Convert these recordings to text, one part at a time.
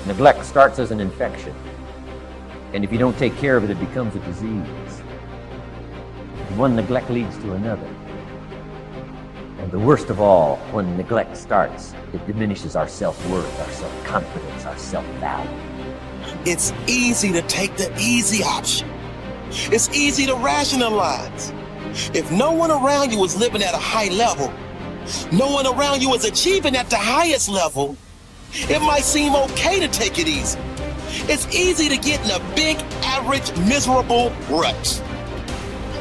Neglect starts as an infection, and if you don't take care of it, it becomes a disease. And one neglect leads to another. And the worst of all, when neglect starts, it diminishes our self-worth, our self-confidence, our self-value. It's easy to take the easy option. It's easy to rationalize. If no one around you is living at a high level, no one around you is achieving at the highest level, it might seem okay to take it easy. It's easy to get in a big, average, miserable rut.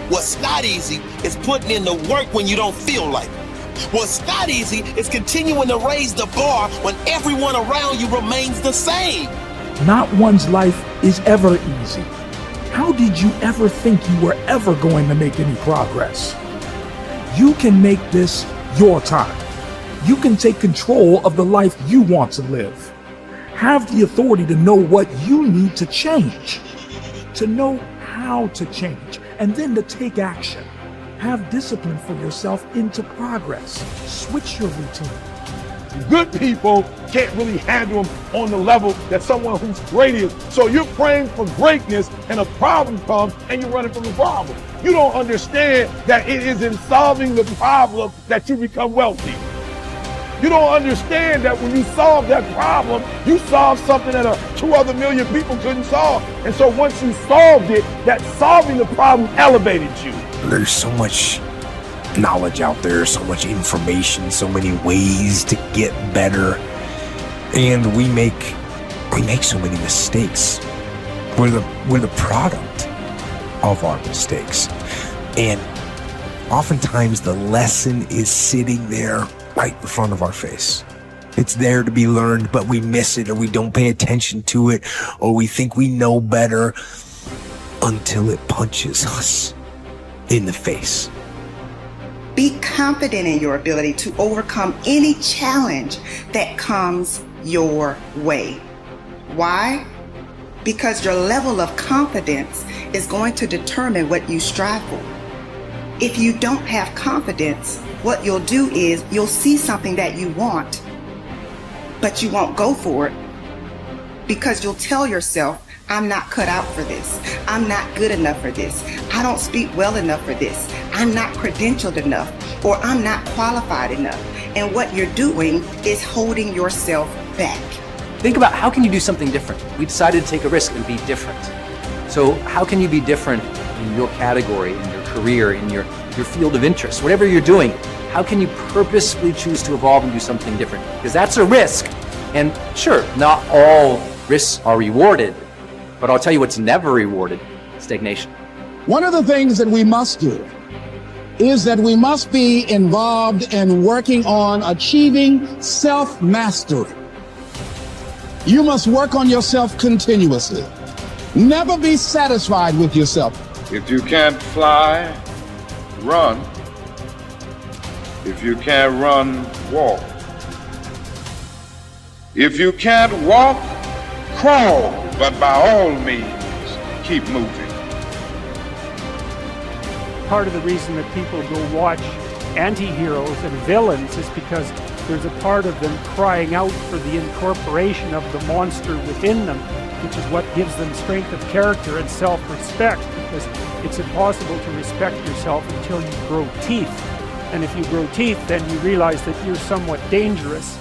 What's not easy is putting in the work when you don't feel like it. What's not easy is continuing to raise the bar when everyone around you remains the same. Not one's life is ever easy. How did you ever think you were ever going to make any progress? You can make this your time. You can take control of the life you want to live. Have the authority to know what you need to change, to know how to change, and then to take action. Have discipline for yourself into progress. Switch your routine. Good people can't really handle them on the level that someone who's great is. So you're praying for greatness and a problem comes and you're running from the problem. You don't understand that it is in solving the problem that you become wealthy. You don't understand that when you solve that problem, you solve something that 2 other million people couldn't solve. And so once you solved it, that solving the problem elevated you. There's so much knowledge out there, so much information, so many ways to get better, and we make so many mistakes. We're the product of our mistakes, and oftentimes the lesson is sitting there right in front of our face. It's there to be learned, but we miss it, or we don't pay attention to it, or we think we know better until it punches us in the face. Be confident in your ability to overcome any challenge that comes your way. Why? Because your level of confidence is going to determine what you strive for. If you don't have confidence, what you'll do is you'll see something that you want, but you won't go for it because you'll tell yourself, I'm not cut out for this. I'm not good enough for this. I don't speak well enough for this. I'm not credentialed enough, or I'm not qualified enough. And what you're doing is holding yourself back. Think about how can you do something different? We decided to take a risk and be different. So how can you be different in your category, in your career, in your field of interest, whatever you're doing? How can you purposefully choose to evolve and do something different? Because that's a risk. And sure, not all risks are rewarded, but I'll tell you what's never rewarded: stagnation. One of the things that we must do is that we must be involved in working on achieving self-mastery. You must work on yourself continuously. Never be satisfied with yourself. If you can't fly, run. If you can't run, walk. If you can't walk, crawl. But by all means, keep moving. Part of the reason that people go watch anti-heroes and villains is because there's a part of them crying out for the incorporation of the monster within them, which is what gives them strength of character and self-respect, because it's impossible to respect yourself until you grow teeth. And if you grow teeth, then you realize that you're somewhat dangerous,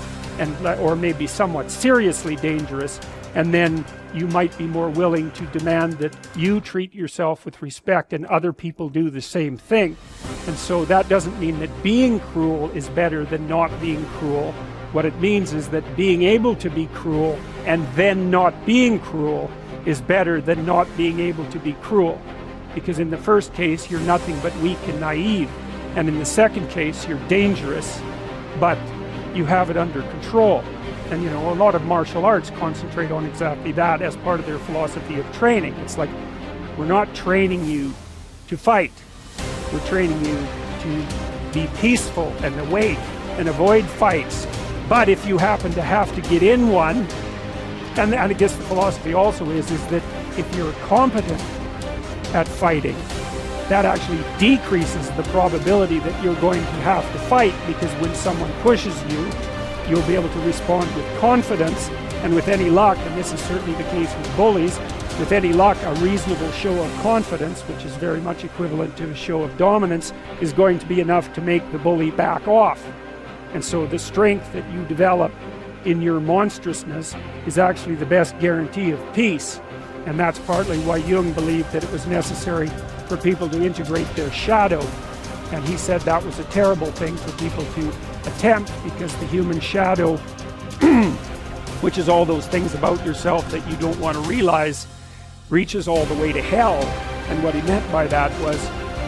or maybe somewhat seriously dangerous, and then you might be more willing to demand that you treat yourself with respect and other people do the same thing. And so that doesn't mean that being cruel is better than not being cruel. What it means is that being able to be cruel and then not being cruel is better than not being able to be cruel. Because in the first case, you're nothing but weak and naive. And in the second case, you're dangerous, but you have it under control. And a lot of martial arts concentrate on exactly that as part of their philosophy of training. It's like, we're not training you to fight. We're training you to be peaceful and awake and avoid fights. But if you happen to have to get in one, and I guess the philosophy also is that if you're competent at fighting, that actually decreases the probability that you're going to have to fight, because when someone pushes you, you'll be able to respond with confidence, and with any luck, and this is certainly the case with bullies, with any luck, a reasonable show of confidence, which is very much equivalent to a show of dominance, is going to be enough to make the bully back off. And so the strength that you develop in your monstrousness is actually the best guarantee of peace. And that's partly why Jung believed that it was necessary for people to integrate their shadow. And he said that was a terrible thing for people to attempt, because the human shadow, which is all those things about yourself that you don't want to realize, reaches all the way to hell. And what he meant by that was,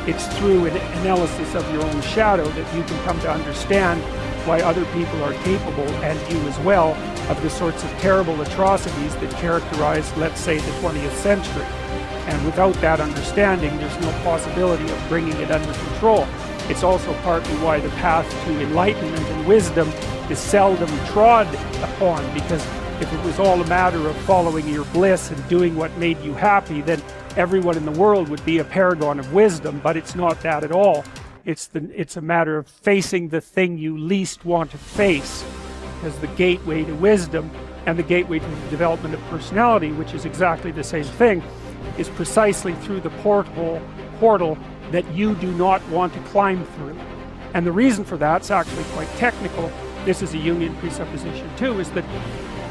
it's through an analysis of your own shadow that you can come to understand why other people are capable, and you as well, of the sorts of terrible atrocities that characterize, let's say, the 20th century. And without that understanding, there's no possibility of bringing it under control. It's also partly why the path to enlightenment and wisdom is seldom trod upon, because if it was all a matter of following your bliss and doing what made you happy, then everyone in the world would be a paragon of wisdom. But it's not that at all. It's a matter of facing the thing you least want to face as the gateway to wisdom, and the gateway to the development of personality, which is exactly the same thing, is precisely through the portal that you do not want to climb through. And the reason for that's actually quite technical. This is a Jungian presupposition too, is that,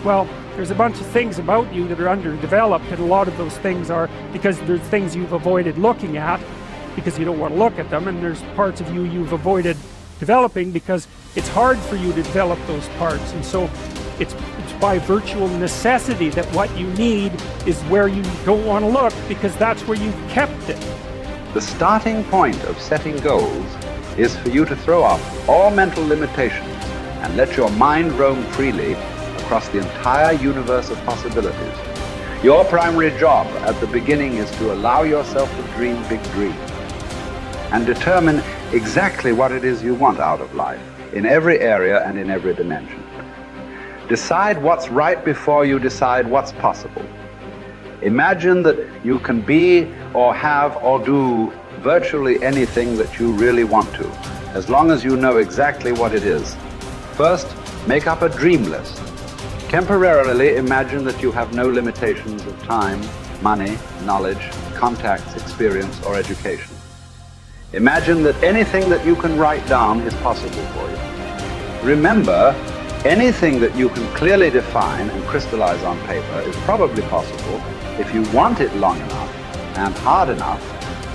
well, there's a bunch of things about you that are underdeveloped, and a lot of those things are because there's things you've avoided looking at because you don't want to look at them, and there's parts of you you've avoided developing because it's hard for you to develop those parts. And so it's by virtual necessity that what you need is where you don't want to look, because that's where you've kept it. The starting point of setting goals is for you to throw off all mental limitations and let your mind roam freely across the entire universe of possibilities. Your primary job at the beginning is to allow yourself to dream big dreams and determine exactly what it is you want out of life, in every area and in every dimension. Decide what's right before you decide what's possible. Imagine that you can be or have or do virtually anything that you really want to, as long as you know exactly what it is. First, make up a dream list. Temporarily imagine that you have no limitations of time, money, knowledge, contacts, experience, or education. Imagine that anything that you can write down is possible for you. Remember, anything that you can clearly define and crystallize on paper is probably possible if you want it long enough and hard enough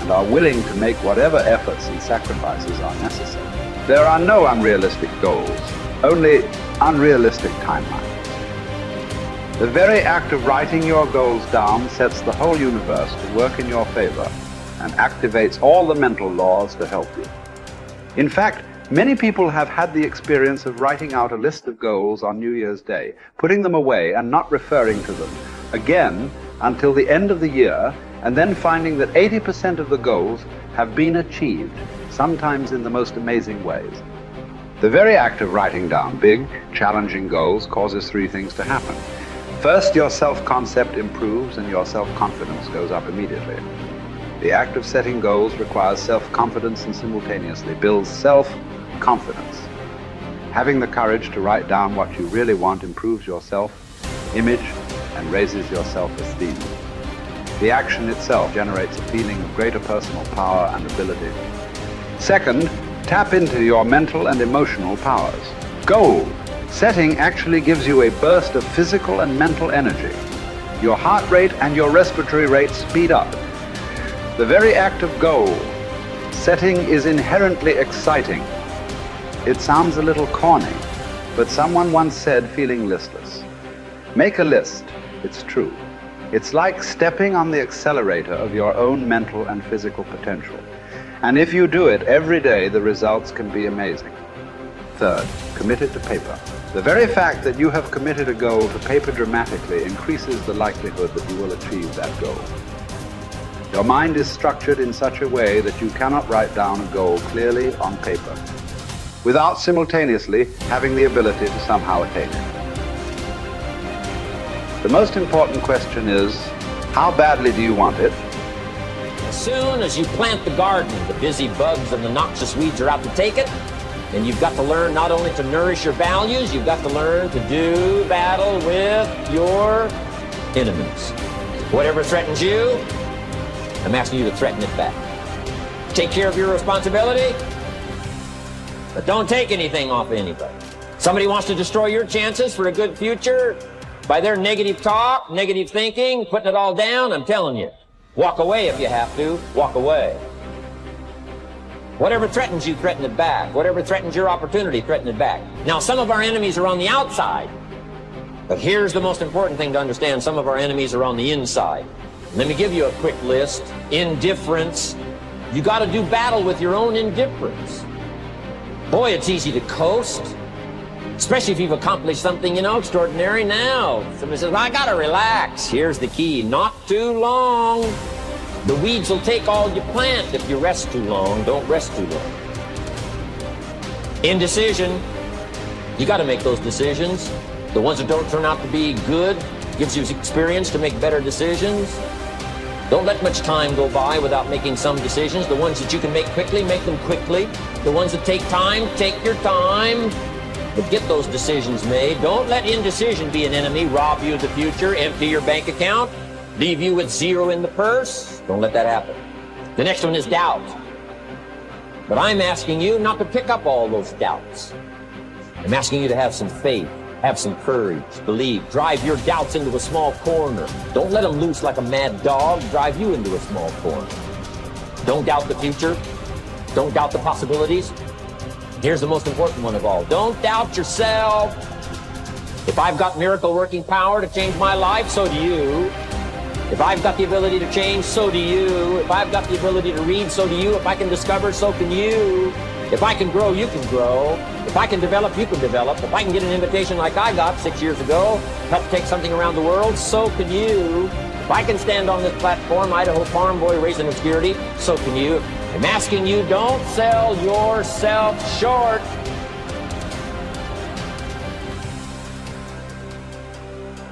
and are willing to make whatever efforts and sacrifices are necessary. There are no unrealistic goals, only unrealistic timelines. The very act of writing your goals down sets the whole universe to work in your favor and activates all the mental laws to help you. In fact, many people have had the experience of writing out a list of goals on New Year's Day, putting them away and not referring to them again until the end of the year, and then finding that 80% of the goals have been achieved, sometimes in the most amazing ways. The very act of writing down big, challenging goals causes three things to happen. First, your self-concept improves and your self-confidence goes up immediately. The act of setting goals requires self-confidence and simultaneously builds self-confidence. Having the courage to write down what you really want improves your self-image and raises your self-esteem. The action itself generates a feeling of greater personal power and ability. Second, tap into your mental and emotional powers. Goal setting actually gives you a burst of physical and mental energy. Your heart rate and your respiratory rate speed up. The very act of goal setting is inherently exciting. It sounds a little corny, but someone once said, feeling listless. Make a list, it's true. It's like stepping on the accelerator of your own mental and physical potential. And if you do it every day, the results can be amazing. Third, commit it to paper. The very fact that you have committed a goal to paper dramatically increases the likelihood that you will achieve that goal. Your mind is structured in such a way that you cannot write down a goal clearly on paper without simultaneously having the ability to somehow attain it. The most important question is, how badly do you want it? As soon as you plant the garden, the busy bugs and the noxious weeds are out to take it. And you've got to learn not only to nourish your values, you've got to learn to do battle with your enemies. Whatever threatens you, I'm asking you to threaten it back. Take care of your responsibility, but don't take anything off of anybody. Somebody wants to destroy your chances for a good future by their negative talk, negative thinking, putting it all down. I'm telling you, walk away if you have to. Walk away. Whatever threatens you, threaten it back. Whatever threatens your opportunity, threaten it back. Now, some of our enemies are on the outside, but here's the most important thing to understand. Some of our enemies are on the inside. Let me give you a quick list. Indifference. You got to do battle with your own indifference. Boy, it's easy to coast, especially if you've accomplished something, extraordinary. Now, somebody says, I got to relax. Here's the key. Not too long. The weeds will take all you plant if you rest too long. Don't rest too long. Indecision. You got to make those decisions. The ones that don't turn out to be good gives you experience to make better decisions. Don't let much time go by without making some decisions. The ones that you can make quickly, make them quickly. The ones that take time, take your time. But get those decisions made. Don't let indecision be an enemy, rob you of the future, empty your bank account, leave you with zero in the purse. Don't let that happen. The next one is doubt. But I'm asking you not to pick up all those doubts. I'm asking you to have some faith. Have some courage, believe, drive your doubts into a small corner. Don't let them loose like a mad dog, drive you into a small corner. Don't doubt the future. Don't doubt the possibilities. Here's the most important one of all. Don't doubt yourself. If I've got miracle working power to change my life, so do you. If I've got the ability to change, so do you. If I've got the ability to read, so do you. If I can discover, so can you. If I can grow, you can grow. If I can develop, you can develop. If I can get an invitation like I got 6 years ago, help take something around the world, so can you. If I can stand on this platform, Idaho farm boy raising obscurity, so can you. I'm asking you, don't sell yourself short.